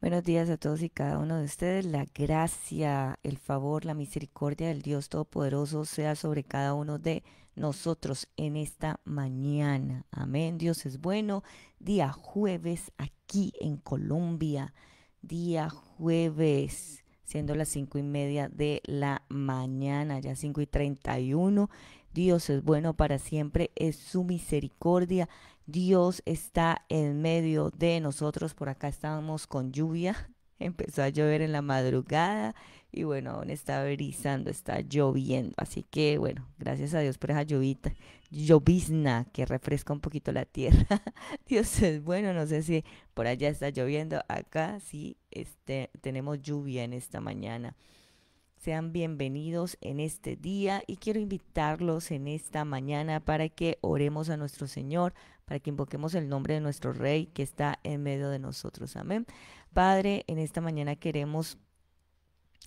Buenos días a todos y cada uno de ustedes. La gracia, el favor, la misericordia del Dios Todopoderoso sea sobre cada uno de nosotros en esta mañana. Amén. Dios es bueno. Día jueves aquí en Colombia. Día jueves, siendo las 5:30 de la mañana, ya 5:31. Dios es bueno para siempre. Es su misericordia. Dios está en medio de nosotros. Por acá estamos con lluvia. Empezó a llover en la madrugada y bueno, aún está brizando, está lloviendo. Así que bueno, gracias a Dios por esa llovita, llovizna que refresca un poquito la tierra. Dios es bueno, no sé si por allá está lloviendo. Acá sí, tenemos lluvia en esta mañana. Sean bienvenidos en este día y quiero invitarlos en esta mañana para que oremos a nuestro Señor, para que invoquemos el nombre de nuestro Rey que está en medio de nosotros. Amén. Padre, en esta mañana queremos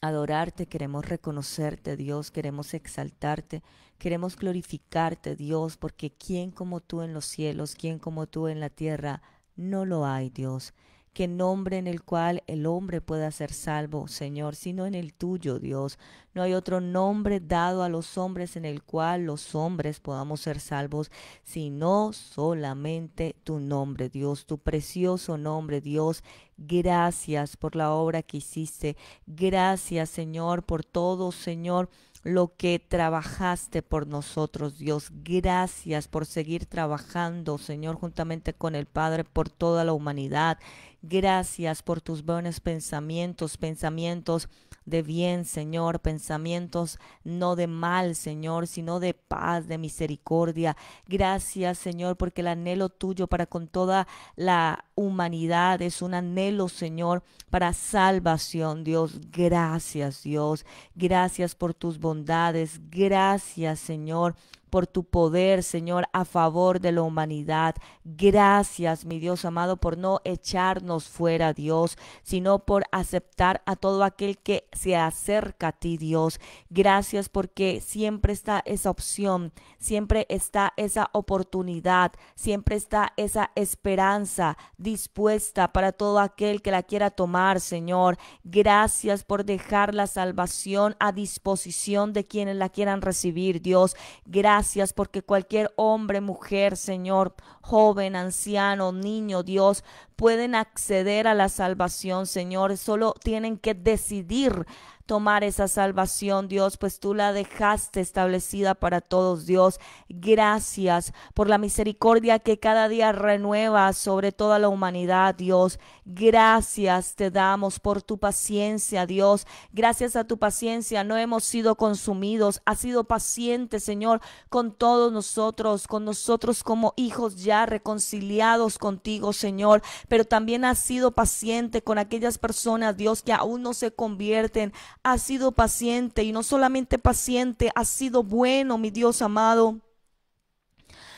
adorarte, queremos reconocerte, Dios, queremos exaltarte, queremos glorificarte, Dios, porque ¿quién como tú en los cielos, quién como tú en la tierra? No lo hay, Dios. ¿Qué nombre en el cual el hombre pueda ser salvo, Señor, sino en el tuyo, Dios? No hay otro nombre dado a los hombres en el cual los hombres podamos ser salvos, sino solamente tu nombre, Dios, tu precioso nombre, Dios. Gracias por la obra que hiciste. Gracias, Señor, por todo, Señor, lo que trabajaste por nosotros, Dios. Gracias por seguir trabajando, Señor, juntamente con el Padre, por toda la humanidad. Gracias por tus buenos pensamientos, pensamientos de bien, Señor, pensamientos no de mal, Señor, sino de paz, de misericordia. Gracias, Señor, porque el anhelo tuyo para con toda la humanidad es un anhelo, Señor, para salvación, Dios. Gracias, Dios. Gracias por tus bondades. Gracias, Señor, por tu poder, Señor, a favor de la humanidad. Gracias, mi Dios amado, por no echarnos fuera, Dios, sino por aceptar a todo aquel que se acerca a ti, Dios. Gracias porque siempre está esa opción, siempre está esa oportunidad, siempre está esa esperanza dispuesta para todo aquel que la quiera tomar, Señor. Gracias por dejar la salvación a disposición de quienes la quieran recibir, Dios. Gracias porque cualquier hombre, mujer, Señor, joven, anciano, niño, Dios, pueden acceder a la salvación, Señor. Solo tienen que decidir tomar esa salvación, Dios, pues tú la dejaste establecida para todos, Dios. Gracias por la misericordia que cada día renueva sobre toda la humanidad, Dios. Gracias te damos por tu paciencia, Dios. Gracias a tu paciencia no hemos sido consumidos. Has sido paciente, Señor, con todos nosotros, con nosotros como hijos ya reconciliados contigo, Señor. Pero también has sido paciente con aquellas personas, Dios, que aún no se convierten. Has sido paciente y no solamente paciente, has sido bueno, mi Dios amado.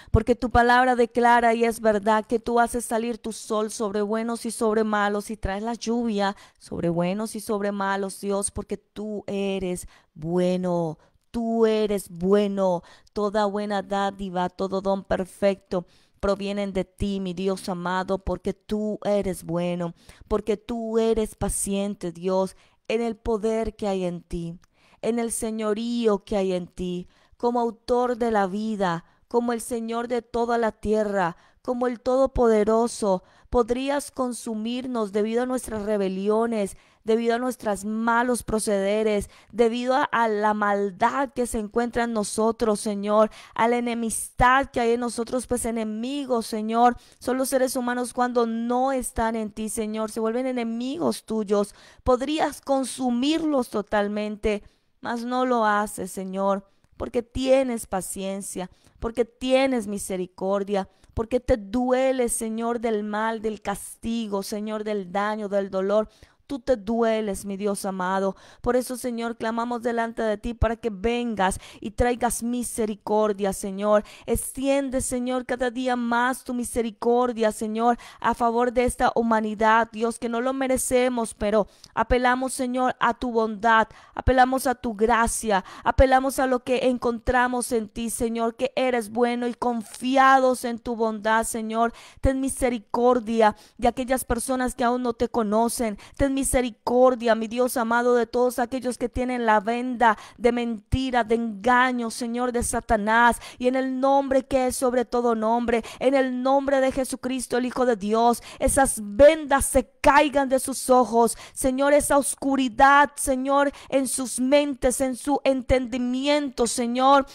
Porque tu palabra declara y es verdad que tú haces salir tu sol sobre buenos y sobre malos y traes la lluvia sobre buenos y sobre malos, Dios, porque tú eres bueno. Tú eres bueno. Toda buena dádiva, todo don perfecto provienen de ti, mi Dios amado, porque tú eres bueno, porque tú eres paciente, Dios, en el poder que hay en ti, en el señorío que hay en ti, como autor de la vida, como el Señor de toda la tierra, como el Todopoderoso. Podrías consumirnos debido a nuestras rebeliones, debido a nuestros malos procederes, debido a la maldad que se encuentra en nosotros, Señor, a la enemistad que hay en nosotros, pues enemigos, Señor. Son los seres humanos cuando no están en ti, Señor, se vuelven enemigos tuyos. Podrías consumirlos totalmente, mas no lo haces, Señor, porque tienes paciencia, porque tienes misericordia, porque te duele, Señor, del mal, del castigo, Señor, del daño, del dolor. tú te dueles, mi Dios amado. Por eso, Señor, clamamos delante de ti para que vengas y traigas misericordia, Señor. Extiende, Señor, cada día más tu misericordia, Señor, a favor de esta humanidad, Dios, que no lo merecemos, pero apelamos, Señor, a tu bondad, apelamos a tu gracia, apelamos a lo que encontramos en ti, Señor, que eres bueno, y confiados en tu bondad, Señor. Ten misericordia de aquellas personas que aún no te conocen. Ten misericordia, mi Dios amado, de todos aquellos que tienen la venda de mentira, de engaño, Señor, de Satanás. Y en el nombre que es sobre todo nombre, en el nombre de Jesucristo, el Hijo de Dios, esas vendas se caigan de sus ojos, Señor. Esa oscuridad, Señor, en sus mentes, en su entendimiento, Señor,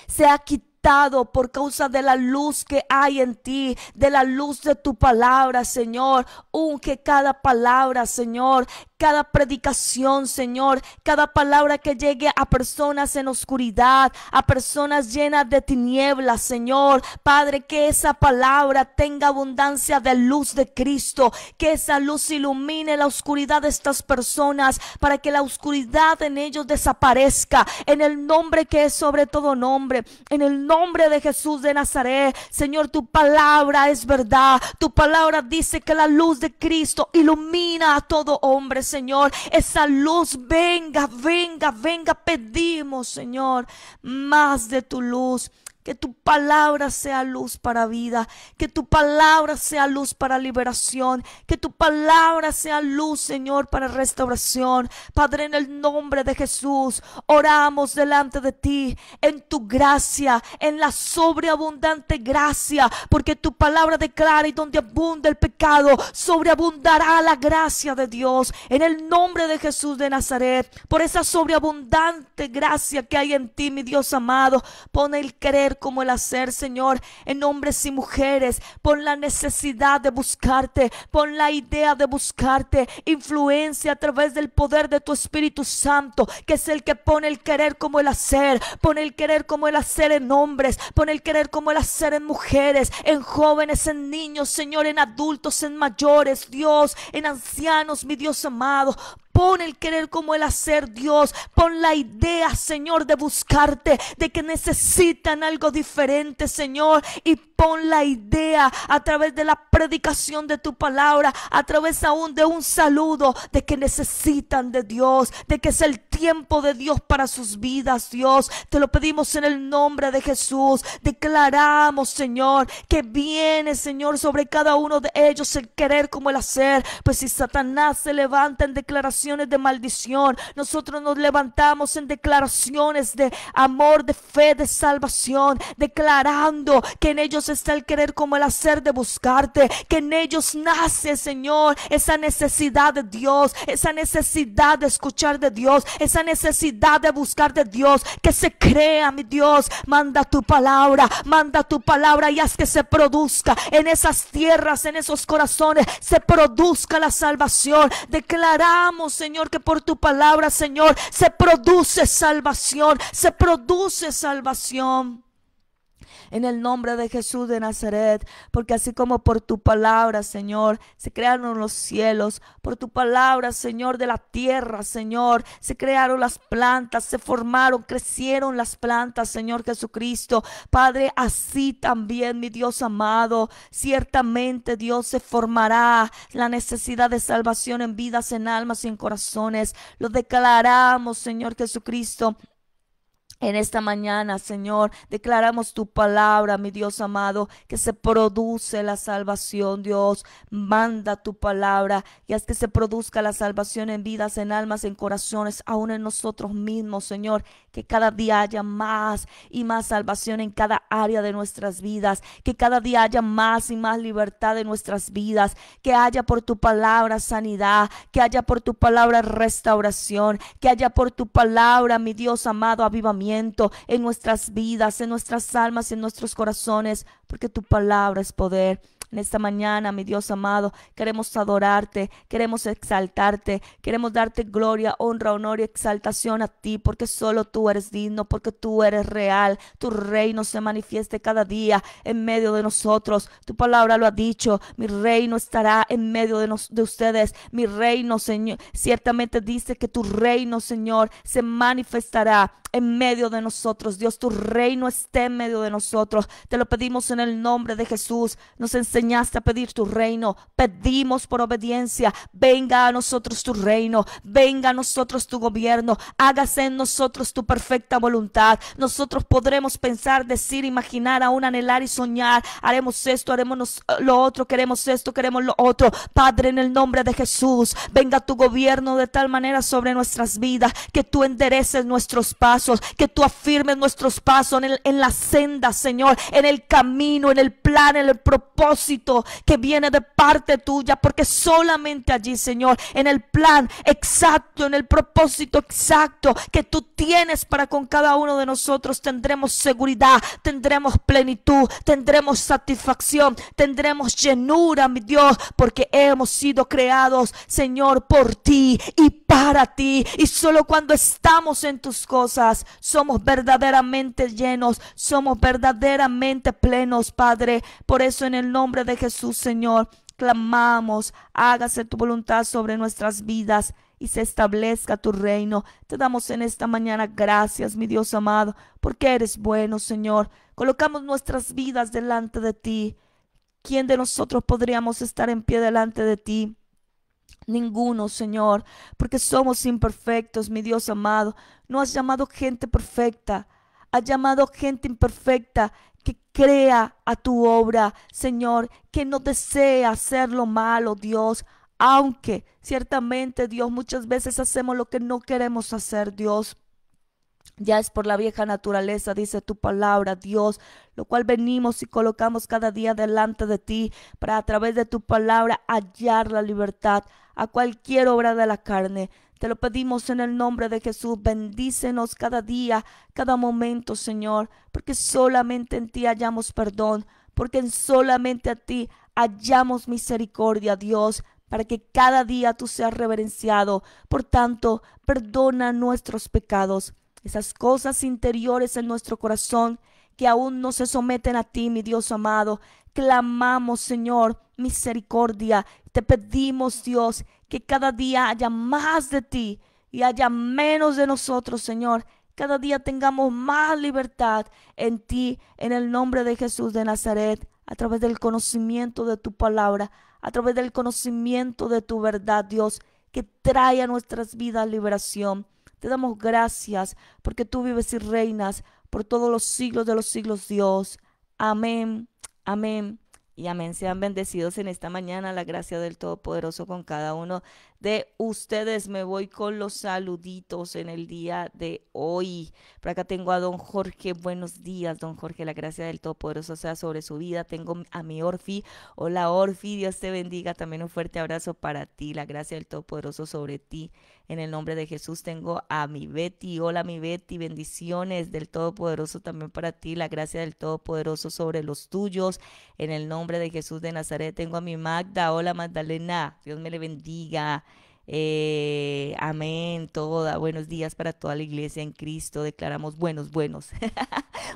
se ha quitado por causa de la luz que hay en ti, de la luz de tu palabra, Señor. Unge cada palabra, Señor, cada predicación, Señor, cada palabra que llegue a personas en oscuridad, a personas llenas de tinieblas, Señor. Padre, que esa palabra tenga abundancia de luz de Cristo, que esa luz ilumine la oscuridad de estas personas, para que la oscuridad en ellos desaparezca, en el nombre que es sobre todo nombre, en el nombre de Jesús de Nazaret. Señor, tu palabra es verdad, tu palabra dice que la luz de Cristo ilumina a todo hombre, Señor. Esa luz venga, venga, venga. Pedimos, Señor, más de tu luz. Que tu palabra sea luz para vida, que tu palabra sea luz para liberación, que tu palabra sea luz, Señor, para restauración. Padre, en el nombre de Jesús, oramos delante de ti en tu gracia, en la sobreabundante gracia, porque tu palabra declara: y donde abunda el pecado, sobreabundará la gracia de Dios. En el nombre de Jesús de Nazaret, por esa sobreabundante gracia que hay en ti, mi Dios amado, pon el querer como el hacer, Señor, en hombres y mujeres. Pon la necesidad de buscarte, pon la idea de buscarte. Influencia a través del poder de tu Espíritu Santo, que es el que pone el querer como el hacer. Pon el querer como el hacer en hombres, pon el querer como el hacer en mujeres, en jóvenes, en niños, Señor, en adultos, en mayores, Dios, en ancianos, mi Dios amado. Pon el querer como el hacer, Dios. Pon la idea, Señor, de buscarte, de que necesitan algo diferente, Señor. Y pon la idea a través de la predicación de tu palabra, a través aún de un saludo, de que necesitan de Dios, de que es el tiempo de Dios para sus vidas, Dios. Te lo pedimos en el nombre de Jesús. Declaramos, Señor, que viene, Señor, sobre cada uno de ellos el querer como el hacer. Pues si Satanás se levanta en declaraciones de maldición, nosotros nos levantamos en declaraciones de amor, de fe, de salvación, declarando que en ellos está el querer como el hacer de buscarte, que en ellos nace, Señor, esa necesidad de Dios, esa necesidad de escuchar de Dios, esa necesidad de buscar de Dios, que se crea, mi Dios. Manda tu palabra y haz que se produzca en esas tierras, en esos corazones, se produzca la salvación. Declaramos, Señor, que por tu palabra, Señor, se produce salvación, se produce salvación. En el nombre de Jesús de Nazaret, porque así como por tu palabra, Señor, se crearon los cielos, por tu palabra, Señor, de la tierra, Señor, se crearon las plantas, se formaron, crecieron las plantas, Señor Jesucristo. Padre, así también, mi Dios amado, ciertamente, Dios, se formará la necesidad de salvación en vidas, en almas y en corazones. Lo declaramos, Señor Jesucristo. En esta mañana, Señor, declaramos tu palabra, mi Dios amado, que se produce la salvación, Dios. Manda tu palabra y haz que se produzca la salvación en vidas, en almas, en corazones, aún en nosotros mismos, Señor. Que cada día haya más y más salvación en cada área de nuestras vidas. Que cada día haya más y más libertad en nuestras vidas. Que haya por tu palabra sanidad. Que haya por tu palabra restauración. Que haya por tu palabra, mi Dios amado, avivamiento en nuestras vidas, en nuestras almas, en nuestros corazones, porque tu palabra es poder. En esta mañana, mi Dios amado, queremos adorarte, queremos exaltarte, queremos darte gloria, honra, honor y exaltación a ti, porque solo tú eres digno, porque tú eres real. Tu reino se manifieste cada día en medio de nosotros. Tu palabra lo ha dicho, mi reino estará en medio de ustedes. Mi reino, Señor, ciertamente dice que tu reino, Señor, se manifestará en medio de nosotros. Dios, tu reino esté en medio de nosotros. Te lo pedimos en el nombre de Jesús. Nos enseñaste a pedir tu reino. Pedimos por obediencia. Venga a nosotros tu reino. Venga a nosotros tu gobierno. Hágase en nosotros tu perfecta voluntad. Nosotros podremos pensar, decir, imaginar, aún anhelar y soñar. Haremos esto, haremos lo otro, queremos esto, queremos lo otro. Padre, en el nombre de Jesús, venga tu gobierno de tal manera sobre nuestras vidas que tú endereces nuestros pasos, que tú afirmes nuestros pasos en la senda, Señor, en el camino, en el plan, en el propósito que viene de parte tuya, porque solamente allí, Señor, en el plan exacto, en el propósito exacto que tú tienes para con cada uno de nosotros, tendremos seguridad, tendremos plenitud, tendremos satisfacción, tendremos llenura, mi Dios, porque hemos sido creados, Señor, por ti y para ti, y solo cuando estamos en tus cosas somos verdaderamente llenos, somos verdaderamente plenos, Padre. Por eso en el nombre de Jesús, Señor, clamamos, hágase tu voluntad sobre nuestras vidas y se establezca tu reino. Te damos en esta mañana gracias, mi Dios amado, porque eres bueno, Señor. Colocamos nuestras vidas delante de ti. ¿Quién de nosotros podríamos estar en pie delante de ti? Ninguno, Señor, porque somos imperfectos, mi Dios amado. No has llamado gente perfecta, has llamado gente imperfecta que crea a tu obra, Señor, que no desea hacer lo malo, Dios. Aunque ciertamente, Dios, muchas veces hacemos lo que no queremos hacer, Dios. Ya es por la vieja naturaleza, dice tu palabra, Dios, lo cual venimos y colocamos cada día delante de ti para a través de tu palabra hallar la libertad a cualquier obra de la carne. Te lo pedimos en el nombre de Jesús. Bendícenos cada día, cada momento, Señor, porque solamente en ti hallamos perdón, porque solamente a ti hallamos misericordia, Dios, para que cada día tú seas reverenciado. Por tanto, perdona nuestros pecados, esas cosas interiores en nuestro corazón que aún no se someten a ti, mi Dios amado. Clamamos, Señor, misericordia. Te pedimos, Dios, que cada día haya más de ti y haya menos de nosotros, Señor. Cada día tengamos más libertad en ti, en el nombre de Jesús de Nazaret, a través del conocimiento de tu palabra, a través del conocimiento de tu verdad, Dios, que trae a nuestras vidas liberación. Te damos gracias porque tú vives y reinas por todos los siglos de los siglos, Dios. Amén, amén y amén. Sean bendecidos en esta mañana, la gracia del Todopoderoso con cada uno de ustedes. Me voy con los saluditos en el día de hoy. Por acá tengo a don Jorge. Buenos días, don Jorge. La gracia del Todopoderoso sea sobre su vida. Tengo a mi Orfi. Hola, Orfi. Dios te bendiga. También un fuerte abrazo para ti. La gracia del Todopoderoso sobre ti. En el nombre de Jesús tengo a mi Betty. Hola, mi Betty. Bendiciones del Todopoderoso también para ti. La gracia del Todopoderoso sobre los tuyos. En el nombre de Jesús de Nazaret tengo a mi Magda. Hola, Magdalena. Dios me le bendiga. Amén, toda. Buenos días para toda la iglesia en Cristo. Declaramos buenos.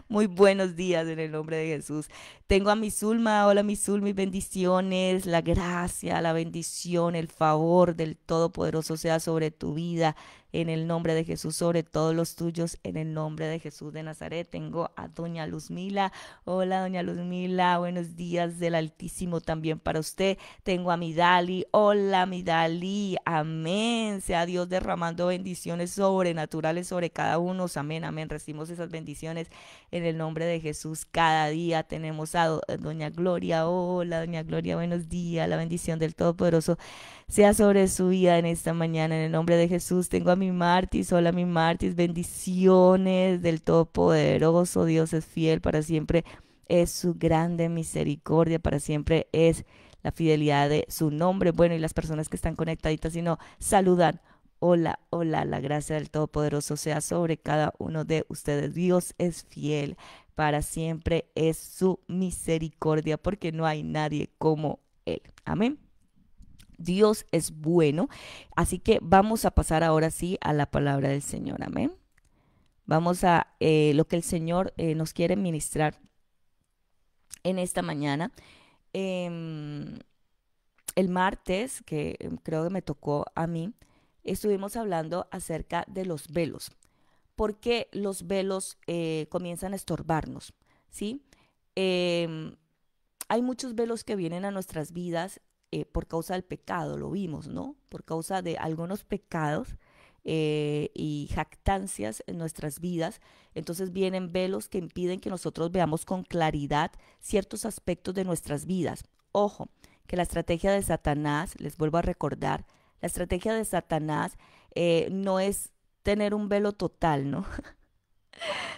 Muy buenos días en el nombre de Jesús. Tengo a mi Zulma. Hola, mi Zulma, mis bendiciones. La gracia, la bendición, el favor del Todopoderoso sea sobre tu vida. En el nombre de Jesús, sobre todos los tuyos, en el nombre de Jesús de Nazaret. Tengo a doña Luzmila. Hola, doña Luzmila, buenos días del Altísimo también para usted. Tengo a mi Dali. Hola, mi Dali. Amén. Sea Dios derramando bendiciones sobrenaturales sobre cada uno. Amén, amén. Recibimos esas bendiciones en el nombre de Jesús. Cada día tenemos a doña Gloria. Hola, doña Gloria, buenos días. La bendición del Todopoderoso sea sobre su vida en esta mañana. En el nombre de Jesús tengo a mi Martis. Hola, mi Martis. Bendiciones del Todopoderoso. Dios es fiel para siempre. Es su grande misericordia. Para siempre es la fidelidad de su nombre. Bueno, y las personas que están conectaditas y no saludan. Hola, hola, la gracia del Todopoderoso sea sobre cada uno de ustedes. Dios es fiel para siempre es su misericordia, porque no hay nadie como Él. Amén. Dios es bueno, así que vamos a pasar ahora sí a la palabra del Señor. Amén. Vamos a lo que el Señor nos quiere ministrar en esta mañana. Em, el martes, que creo que me tocó a mí, estuvimos hablando acerca de los velos, porque los velos comienzan a estorbarnos, ¿sí? Em, Hay muchos velos que vienen a nuestras vidas por causa del pecado, lo vimos, ¿no? Por causa de algunos pecados y jactancias en nuestras vidas. Entonces vienen velos que impiden que nosotros veamos con claridad ciertos aspectos de nuestras vidas. Ojo, que la estrategia de Satanás, les vuelvo a recordar, la estrategia de Satanás no es tener un velo total, ¿no?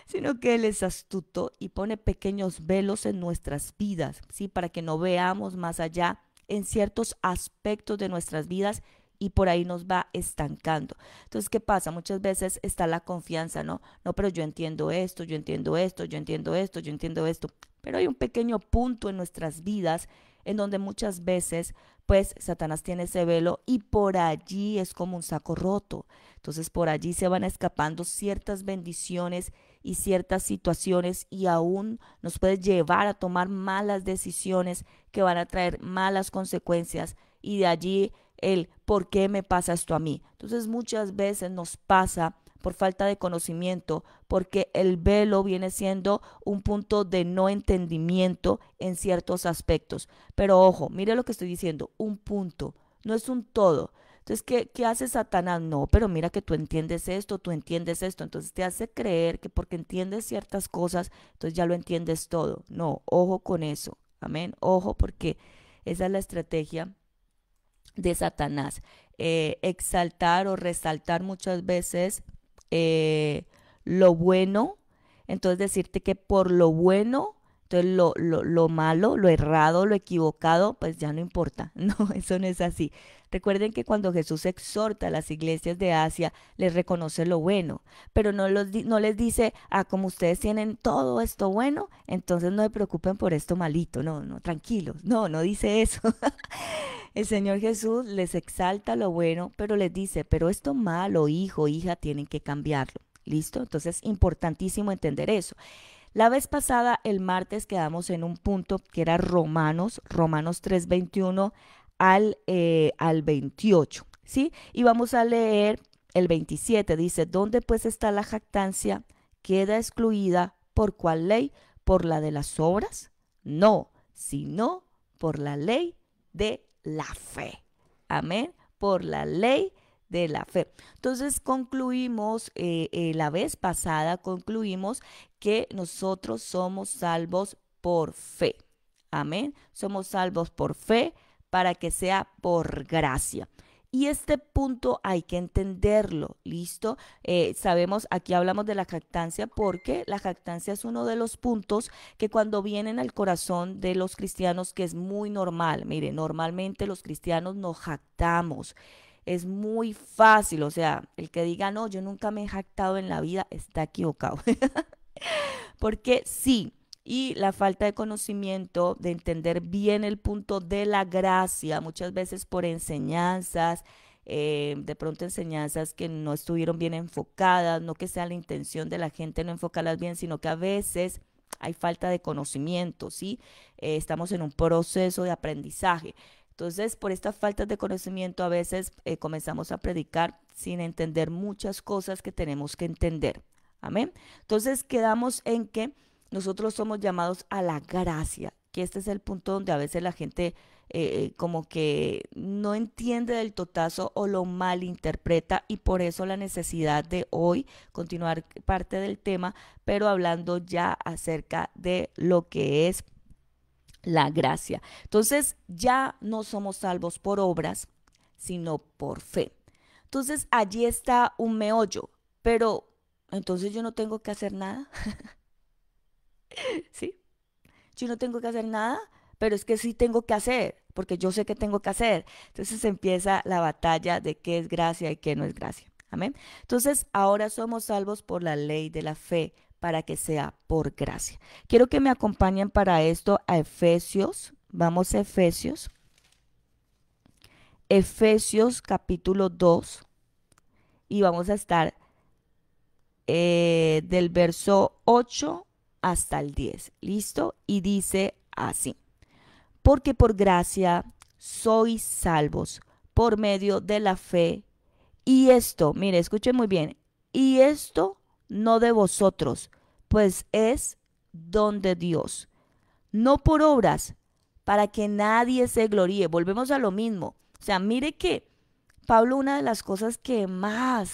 Sino que Él es astuto y pone pequeños velos en nuestras vidas, ¿sí? Para que no veamos más allá en ciertos aspectos de nuestras vidas y por ahí nos va estancando. Entonces, ¿qué pasa? Muchas veces está la confianza, ¿no? No, pero yo entiendo esto, yo entiendo esto, yo entiendo esto, yo entiendo esto. Pero hay un pequeño punto en nuestras vidas en donde muchas veces, pues, Satanás tiene ese velo y por allí es como un saco roto. Entonces, por allí se van escapando ciertas bendiciones y ciertas situaciones y aún nos puede llevar a tomar malas decisiones que van a traer malas consecuencias y de allí el ¿por qué me pasa esto a mí? Entonces muchas veces nos pasa por falta de conocimiento, porque el velo viene siendo un punto de no entendimiento en ciertos aspectos. Pero ojo, mire lo que estoy diciendo, un punto, no es un todo. Entonces, ¿qué hace Satanás? No, pero mira que tú entiendes esto, tú entiendes esto. Entonces te hace creer que porque entiendes ciertas cosas, entonces ya lo entiendes todo. No, ojo con eso. Amén. Ojo porque esa es la estrategia de Satanás. Exaltar o resaltar muchas veces eh, lo bueno. Entonces decirte que por lo bueno, entonces lo malo, lo errado, lo equivocado, pues ya no importa. No, eso no es así. Recuerden que cuando Jesús exhorta a las iglesias de Asia, les reconoce lo bueno, pero no les dice, ah, como ustedes tienen todo esto bueno, entonces no se preocupen por esto malito. No, no, tranquilos. No, no dice eso. El Señor Jesús les exalta lo bueno, pero les dice, pero esto malo, hijo, hija, tienen que cambiarlo. ¿Listo? Entonces, importantísimo entender eso. La vez pasada, el martes, quedamos en un punto que era Romanos 3:21 al 28, ¿sí? Y vamos a leer el 27, dice, ¿dónde pues está la jactancia? ¿Queda excluida por cuál ley? ¿Por la de las obras? No, sino por la ley de la fe. Amén. Por la ley de la fe. Entonces concluimos, la vez pasada concluimos que nosotros somos salvos por fe. Amén. Somos salvos por fe para que sea por gracia. Y este punto hay que entenderlo, ¿listo? Sabemos, aquí hablamos de la jactancia porque la jactancia es uno de los puntos que cuando vienen al corazón de los cristianos, que es muy normal, mire, normalmente los cristianos nos jactamos. Es muy fácil, o sea, el que diga, no, yo nunca me he jactado en la vida, está equivocado. Porque sí, y la falta de conocimiento, de entender bien el punto de la gracia, muchas veces por enseñanzas, de pronto enseñanzas que no estuvieron bien enfocadas, no que sea la intención de la gente no enfocarlas bien, sino que a veces hay falta de conocimiento, ¿sí? Estamos en un proceso de aprendizaje. Entonces, por estas faltas de conocimiento, a veces comenzamos a predicar sin entender muchas cosas que tenemos que entender. Amén. Entonces, quedamos en que nosotros somos llamados a la gracia, que este es el punto donde a veces la gente como que no entiende del totazo o lo malinterpreta y por eso la necesidad de hoy continuar parte del tema, pero hablando ya acerca de lo que es la gracia. Entonces ya no somos salvos por obras, sino por fe. Entonces allí está un meollo, pero entonces yo no tengo que hacer nada, ¿sí? Yo no tengo que hacer nada, pero es que sí tengo que hacer, porque yo sé que tengo que hacer. Entonces empieza la batalla de qué es gracia y qué no es gracia. Amén. Entonces ahora somos salvos por la ley de la fe para que sea por gracia. Quiero que me acompañen para esto a Efesios. Vamos a Efesios. Efesios capítulo 2 y vamos a estar del verso 8 hasta el 10. ¿Listo? Y dice así. Porque por gracia sois salvos por medio de la fe. Y esto, mire, escuchen muy bien. Y esto no de vosotros, pues es don de Dios. No por obras, para que nadie se gloríe. Volvemos a lo mismo. O sea, mire que Pablo, una de las cosas que más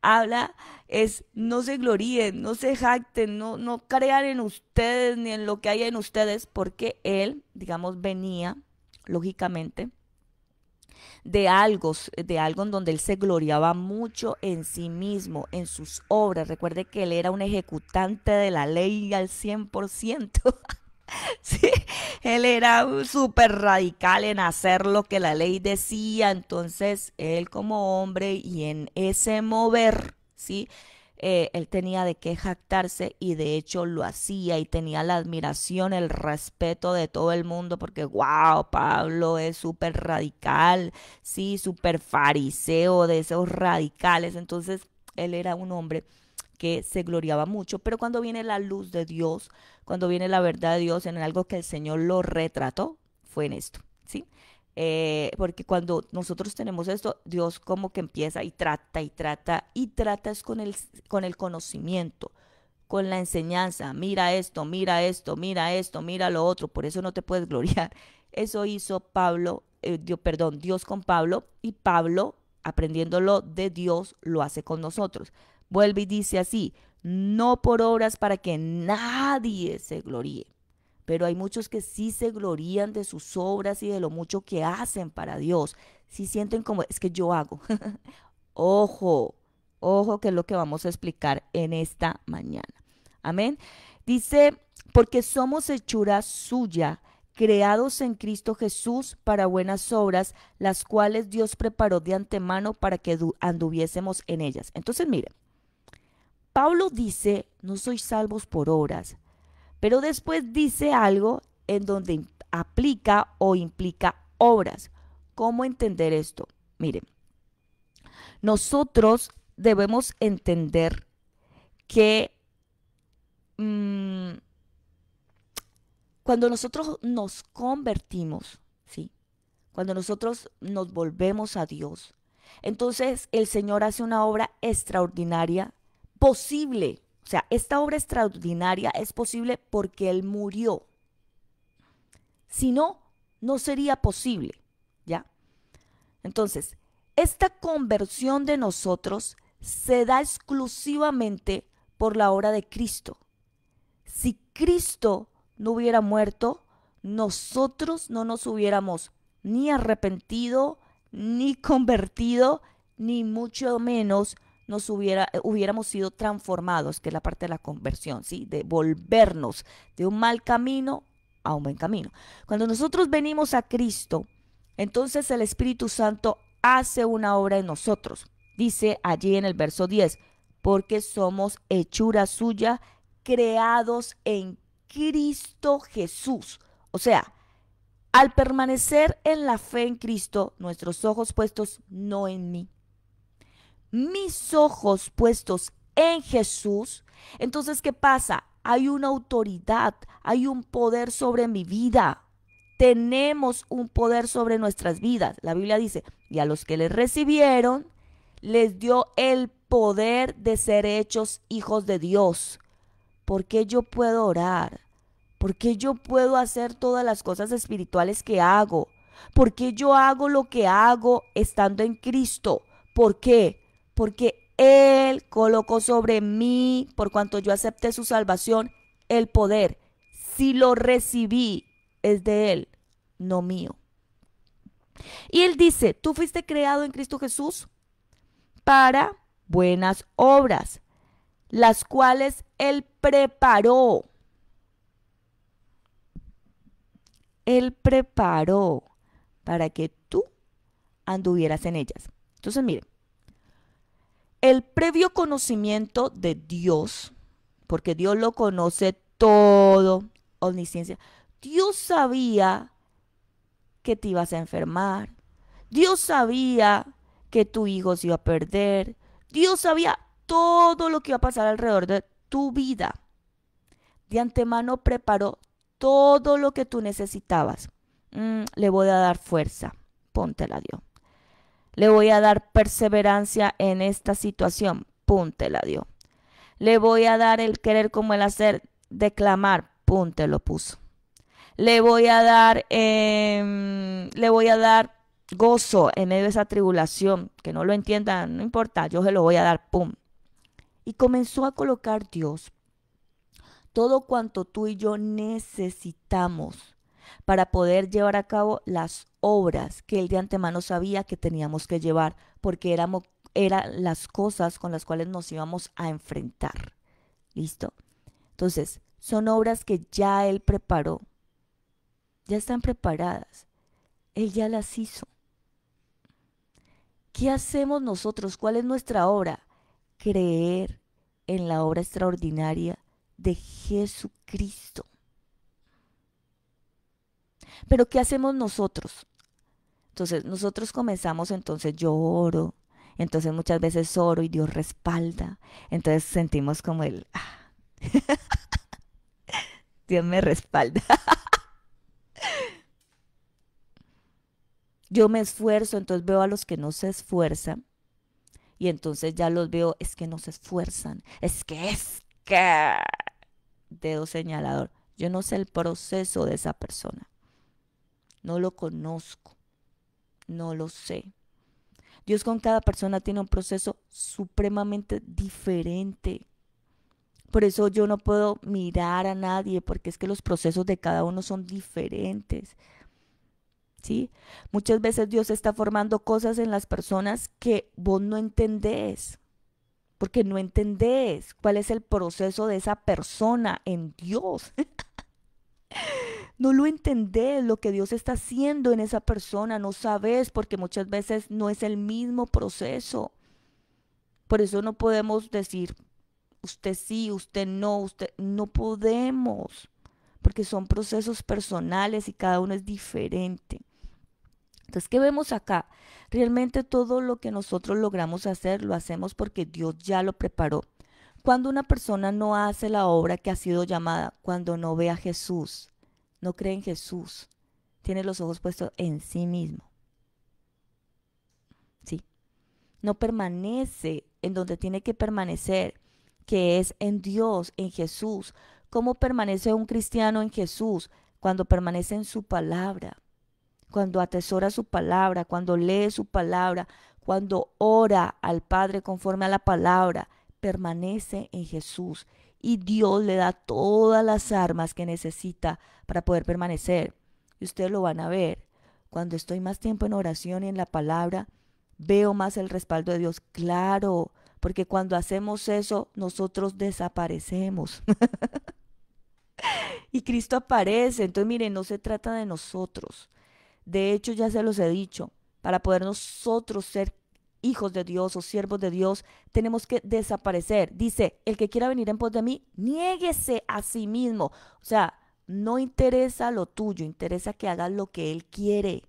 habla es no se gloríen, no se jacten, no crean en ustedes ni en lo que hay en ustedes, porque él, digamos, venía, lógicamente, de algo en donde él se gloriaba mucho en sí mismo, en sus obras. Recuerde que él era un ejecutante de la ley al 100%. Sí, él era súper radical en hacer lo que la ley decía, entonces él como hombre y en ese mover, ¿sí? Él tenía de qué jactarse y de hecho lo hacía y tenía la admiración, el respeto de todo el mundo porque, wow, Pablo es súper radical, sí, súper fariseo de esos radicales, entonces él era un hombre que se gloriaba mucho, pero cuando viene la luz de Dios, cuando viene la verdad de Dios en algo que el Señor lo retrató, fue en esto, ¿sí? Porque cuando nosotros tenemos esto, Dios como que empieza y trata y trata y trata es con el conocimiento, con la enseñanza. Mira esto, mira esto, mira esto, mira lo otro. Por eso no te puedes gloriar. Eso hizo Pablo, Dios con Pablo y Pablo, aprendiéndolo de Dios, lo hace con nosotros. Vuelve y dice así, no por obras para que nadie se gloríe. Pero hay muchos que sí se glorían de sus obras y de lo mucho que hacen para Dios. Sí sienten como, es que yo hago. Ojo, ojo, que es lo que vamos a explicar en esta mañana. Amén. Dice, porque somos hechura suya, creados en Cristo Jesús para buenas obras, las cuales Dios preparó de antemano para que anduviésemos en ellas. Entonces, mire, Pablo dice, no sois salvos por obras, pero después dice algo en donde aplica o implica obras. ¿Cómo entender esto? Miren, nosotros debemos entender que mmm, cuando nosotros nos convertimos, ¿sí? Cuando nosotros nos volvemos a Dios, entonces el Señor hace una obra extraordinaria, posible. O sea, esta obra extraordinaria es posible porque Él murió. Si no, no sería posible, ¿ya? Entonces, esta conversión de nosotros se da exclusivamente por la obra de Cristo. Si Cristo no hubiera muerto, nosotros no nos hubiéramos ni arrepentido, ni convertido, ni mucho menos hubiéramos sido transformados, que es la parte de la conversión, ¿sí? De volvernos de un mal camino a un buen camino. Cuando nosotros venimos a Cristo, entonces el Espíritu Santo hace una obra en nosotros. Dice allí en el verso 10, porque somos hechura suya, creados en Cristo Jesús. O sea, al permanecer en la fe en Cristo, nuestros ojos puestos no en mí, mis ojos puestos en Jesús, entonces, ¿qué pasa? Hay una autoridad, hay un poder sobre mi vida. Tenemos un poder sobre nuestras vidas. La Biblia dice, y a los que les recibieron, les dio el poder de ser hechos hijos de Dios. ¿Por qué yo puedo orar? ¿Por qué yo puedo hacer todas las cosas espirituales que hago? ¿Por qué yo hago lo que hago estando en Cristo? ¿Por qué? Porque Él colocó sobre mí, por cuanto yo acepté su salvación, el poder. Si lo recibí, es de Él, no mío. Y Él dice, tú fuiste creado en Cristo Jesús para buenas obras, las cuales Él preparó. Él preparó para que tú anduvieras en ellas. Entonces, mire, el previo conocimiento de Dios, porque Dios lo conoce todo, omnisciencia. Dios sabía que te ibas a enfermar. Dios sabía que tu hijo se iba a perder. Dios sabía todo lo que iba a pasar alrededor de tu vida. De antemano preparó todo lo que tú necesitabas. Le voy a dar fuerza. Póntela, Dios. Le voy a dar perseverancia en esta situación. Póntela, Dios. Le voy a dar el querer como el hacer, declamar. Te lo puso. Le voy a dar gozo en medio de esa tribulación. Que no lo entiendan, no importa, yo se lo voy a dar. Pum. Y comenzó a colocar Dios todo cuanto tú y yo necesitamos para poder llevar a cabo las obras que él de antemano sabía que teníamos que llevar, porque eran las cosas con las cuales nos íbamos a enfrentar. ¿Listo? Entonces, son obras que ya él preparó, ya están preparadas, él ya las hizo. ¿Qué hacemos nosotros? ¿Cuál es nuestra obra? Creer en la obra extraordinaria de Jesucristo. Pero ¿qué hacemos nosotros? Entonces nosotros comenzamos, entonces yo oro, entonces muchas veces oro y Dios respalda, entonces sentimos como Dios me respalda. Yo me esfuerzo, entonces veo a los que no se esfuerzan y entonces ya los veo, es que no se esfuerzan, es que, dedo señalador, yo no sé el proceso de esa persona, no lo conozco, no lo sé. Dios con cada persona tiene un proceso supremamente diferente. Por eso yo no puedo mirar a nadie, porque es que los procesos de cada uno son diferentes. ¿Sí? Muchas veces Dios está formando cosas en las personas que vos no entendés, porque no entendés cuál es el proceso de esa persona en Dios. No lo entendés lo que Dios está haciendo en esa persona, no sabes, porque muchas veces no es el mismo proceso. Por eso no podemos decir, usted sí, usted no podemos, porque son procesos personales y cada uno es diferente. Entonces, ¿qué vemos acá? Realmente todo lo que nosotros logramos hacer lo hacemos porque Dios ya lo preparó. Cuando una persona no hace la obra que ha sido llamada, cuando no ve a Jesús, no cree en Jesús, tiene los ojos puestos en sí mismo, ¿sí? No permanece en donde tiene que permanecer, que es en Dios, en Jesús. ¿Cómo permanece un cristiano en Jesús? Cuando permanece en su palabra, cuando atesora su palabra, cuando lee su palabra, cuando ora al Padre conforme a la palabra, permanece en Jesús y Dios le da todas las armas que necesita para poder permanecer. Y ustedes lo van a ver. Cuando estoy más tiempo en oración y en la palabra, veo más el respaldo de Dios. Claro, porque cuando hacemos eso, nosotros desaparecemos. Y Cristo aparece. Entonces, miren, no se trata de nosotros. De hecho, ya se los he dicho, para poder nosotros ser hijos de Dios o siervos de Dios, tenemos que desaparecer. Dice, el que quiera venir en pos de mí, niéguese a sí mismo. O sea, no interesa lo tuyo, interesa que hagas lo que Él quiere.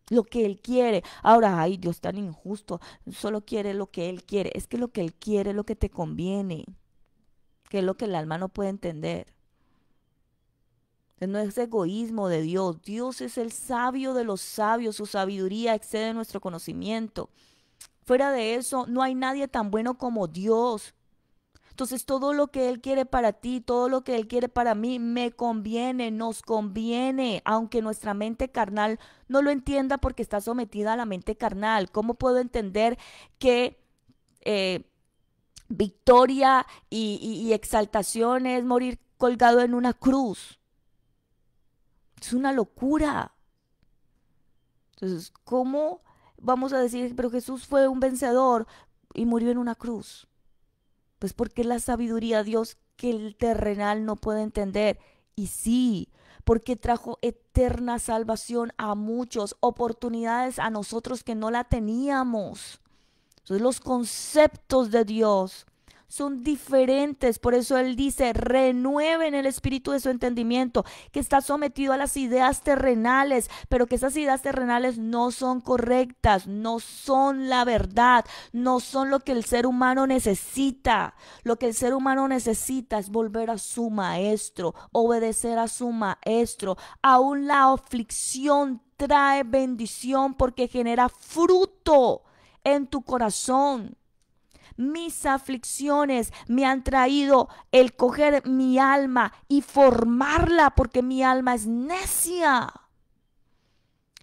Lo que Él quiere. Ahora, ay, Dios tan injusto, solo quiere lo que Él quiere. Es que lo que Él quiere es lo que te conviene, que es lo que el alma no puede entender. No es egoísmo de Dios. Dios es el sabio de los sabios. Su sabiduría excede nuestro conocimiento. Fuera de eso, no hay nadie tan bueno como Dios. Entonces, todo lo que Él quiere para ti, todo lo que Él quiere para mí, me conviene, nos conviene, aunque nuestra mente carnal no lo entienda porque está sometida a la mente carnal. ¿Cómo puedo entender que victoria y exaltación es morir colgado en una cruz? Es una locura. Entonces, ¿cómo vamos a decir, pero Jesús fue un vencedor y murió en una cruz? Pues porque es la sabiduría de Dios que el terrenal no puede entender. Y sí, porque trajo eterna salvación a muchos, oportunidades a nosotros que no la teníamos. Entonces, los conceptos de Dios son diferentes. Por eso Él dice, renueven el espíritu de su entendimiento, que está sometido a las ideas terrenales, pero que esas ideas terrenales no son correctas, no son la verdad, no son lo que el ser humano necesita. Lo que el ser humano necesita es volver a su maestro, obedecer a su maestro. Aún la aflicción trae bendición porque genera fruto en tu corazón. Mis aflicciones me han traído el coger mi alma y formarla porque mi alma es necia.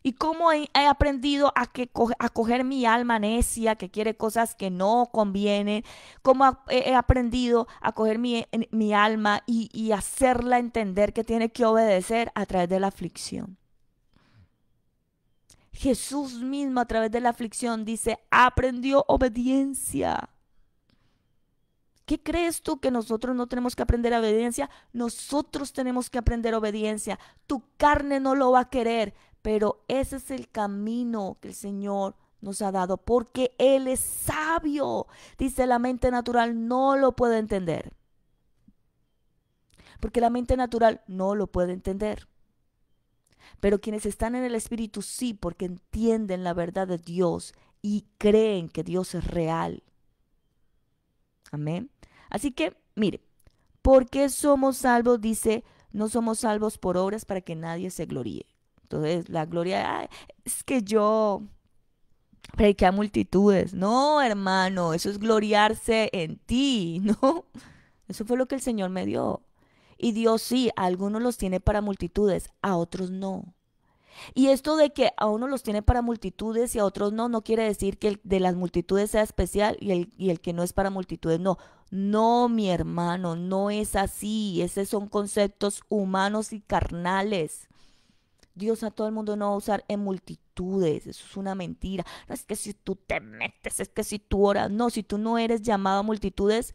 Y cómo he aprendido a coger mi alma necia que quiere cosas que no convienen. Cómo he aprendido a coger mi alma y hacerla entender que tiene que obedecer a través de la aflicción. Jesús mismo a través de la aflicción dice, aprendió obediencia. ¿Qué crees tú que nosotros no tenemos que aprender obediencia? Nosotros tenemos que aprender obediencia. Tu carne no lo va a querer, pero ese es el camino que el Señor nos ha dado, porque Él es sabio. Dice, la mente natural no lo puede entender. Porque la mente natural no lo puede entender. Pero quienes están en el Espíritu sí, porque entienden la verdad de Dios y creen que Dios es real. Amén. Así que, mire, ¿por qué somos salvos? Dice, no somos salvos por obras para que nadie se gloríe. Entonces, la gloria, ay, es que yo prediqué a multitudes. No, hermano, eso es gloriarse en ti, ¿no? Eso fue lo que el Señor me dio. Y Dios sí, a algunos los tiene para multitudes, a otros no. Y esto de que a uno los tiene para multitudes y a otros no, no quiere decir que el de las multitudes sea especial y el que no es para multitudes no. No, mi hermano, no es así. Esos son conceptos humanos y carnales. Dios a todo el mundo no va a usar en multitudes. Eso es una mentira. No es que si tú te metes, es que si tú oras. No, si tú no eres llamado a multitudes,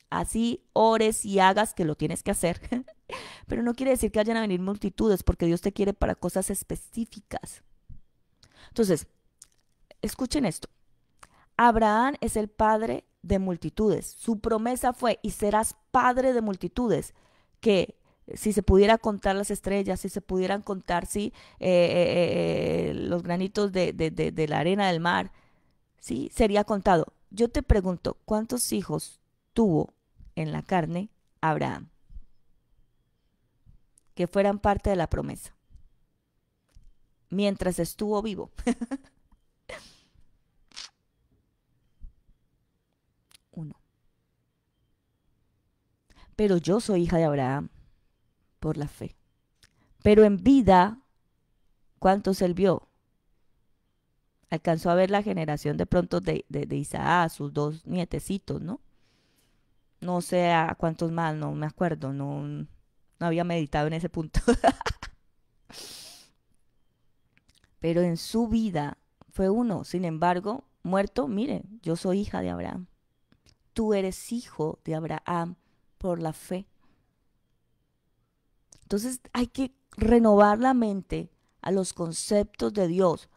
así ores y hagas que lo tienes que hacer. Pero no quiere decir que vayan a venir multitudes, porque Dios te quiere para cosas específicas. Entonces, escuchen esto. Abraham es el padre de multitudes. Su promesa fue, y serás padre de multitudes, que si se pudiera contar las estrellas, si se pudieran contar sí, los granitos de la arena del mar, sí, sería contado. Yo te pregunto, ¿cuántos hijos tuvo en la carne Abraham? Que fueran parte de la promesa, mientras estuvo vivo. Uno. Pero yo soy hija de Abraham por la fe. Pero en vida, ¿cuántos él vio? Alcanzó a ver la generación de pronto de Isaac, sus dos nietecitos, ¿no? No sé a cuántos más, no me acuerdo, no había meditado en ese punto. Pero en su vida fue uno. Sin embargo, muerto, mire, yo soy hija de Abraham. Tú eres hijo de Abraham por la fe. Entonces hay que renovar la mente a los conceptos de Dios.